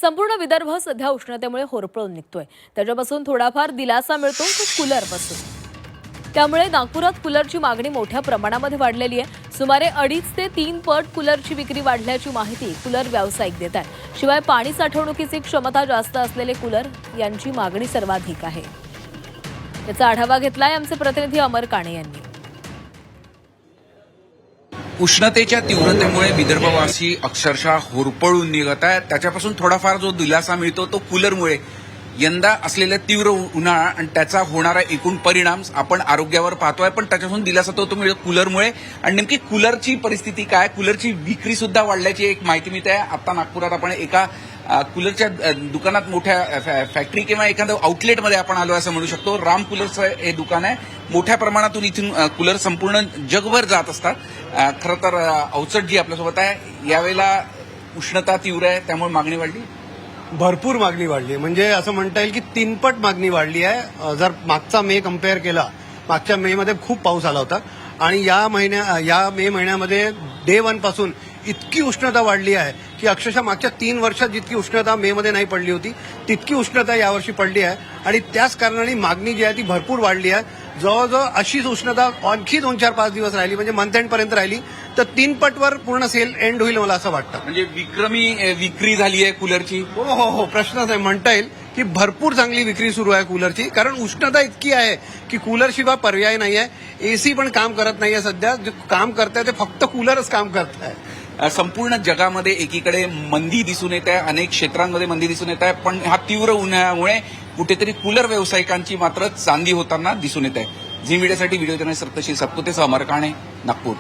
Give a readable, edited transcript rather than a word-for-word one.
संपूर्ण विदर्भ सध्या उष्णतेमुळे होरपळून निघतोय। त्याच्यापासून थोडाफार दिलासा मिळतो तो कूलरपासून। त्यामुळे नागपुरात कूलरची मागणी मोठ्या प्रमाणामध्ये वाढलेली आहे। सुमारे 2.5 ते 3 पट कूलरची विक्री वाढल्याची माहिती कूलर व्यावसायिक देत आहेत। शिवाय पाणी साठवणुकीची क्षमता जास्त असलेले कूलर यांची मागणी सर्वाधिक आहे। याचा आढावा घेतलाय आमचे प्रतिनिधी अमर काणे यांनी। उष्णतेच्या तीव्रतेमुळे विदर्भवासी अक्षरशः होरपळून निघत आहेत। त्याच्यापासून थोडाफार जो दिलासा मिळतो तो कूलरमुळे। यंदा असलेल्या तीव्र उन्हाळा आणि त्याचा होणारा एकूण परिणाम आपण आरोग्यावर पाहतोय, पण त्याच्यापासून दिलासा तो मिळतो कूलरमुळे। आणि नेमकी कूलरची परिस्थिती काय, कूलरची विक्री सुद्धा वाढल्याची एक माहिती मिळते आहे। आता नागपुरात आपण एका कूलरच्या दुकानात, मोठ्या फॅक्टरी किंवा एखाद्या आउटलेटमध्ये आपण आलो असं म्हणू शकतो। राम कूलरचं हे दुकान आहे। मोठ्या प्रमाणातून इथून कूलर संपूर्ण जगभर जात असतात। खरं तर अवचट जी आपल्यासोबत आहे, यावेळेला उष्णता तीव्र आहे त्यामुळे मागणी वाढली, भरपूर मागणी वाढली। म्हणजे असं म्हणता येईल की 3 पट मागणी वाढली आहे। जर मागचा मे कम्पेअर केला, मागच्या मे मध्ये खूप पाऊस आला होता आणि या मे महिन्यामध्ये डे 1 पासून इतकी उष्णता वाढली आहे की अक्षरशः मागच्या 3 वर्षात जितकी उष्णता मे मध्ये नाही पडली होती तितकी उष्णता यावर्षी पडली आहे। आणि त्याच कारणाने मागणी जी आहे ती भरपूर वाढली आहे। जवळजवळ अशीच उष्णता आणखी 2-4-5 दिवस राहिली, म्हणजे मंथ एंड पर्यंत राहिली तर 3 पटवर पूर्ण सेल एंड होईल मला असं वाटतं। म्हणजे विक्रमी विक्री झाली आहे कूलरची। हो, प्रश्नच नाही। म्हणता येईल की भरपूर चांगली विक्री सुरू आहे कूलरची, कारण उष्णता इतकी आहे की कूलर शिवाय पर्याय नाही आहे। एसी पण काम करत नाहीये सध्या, जे काम करताय ते फक्त कूलरच काम करत आहे। संपूर्ण जगामध्ये एकीकडे मंदी दिसून येत आहे, अनेक क्षेत्रांमध्ये मंदी दिसून येत आहे, पण हा तीव्र उन्हाळ्यामुळे कुठेतरी कूलर व्यावसायिकांची मात्र चांदी होताना दिसून येत आहे। झी मीडियासाठी व्हिडिओ जर्नलिस्ट सप्तशी सप्तोतेसह अमर काणे, नागपूर।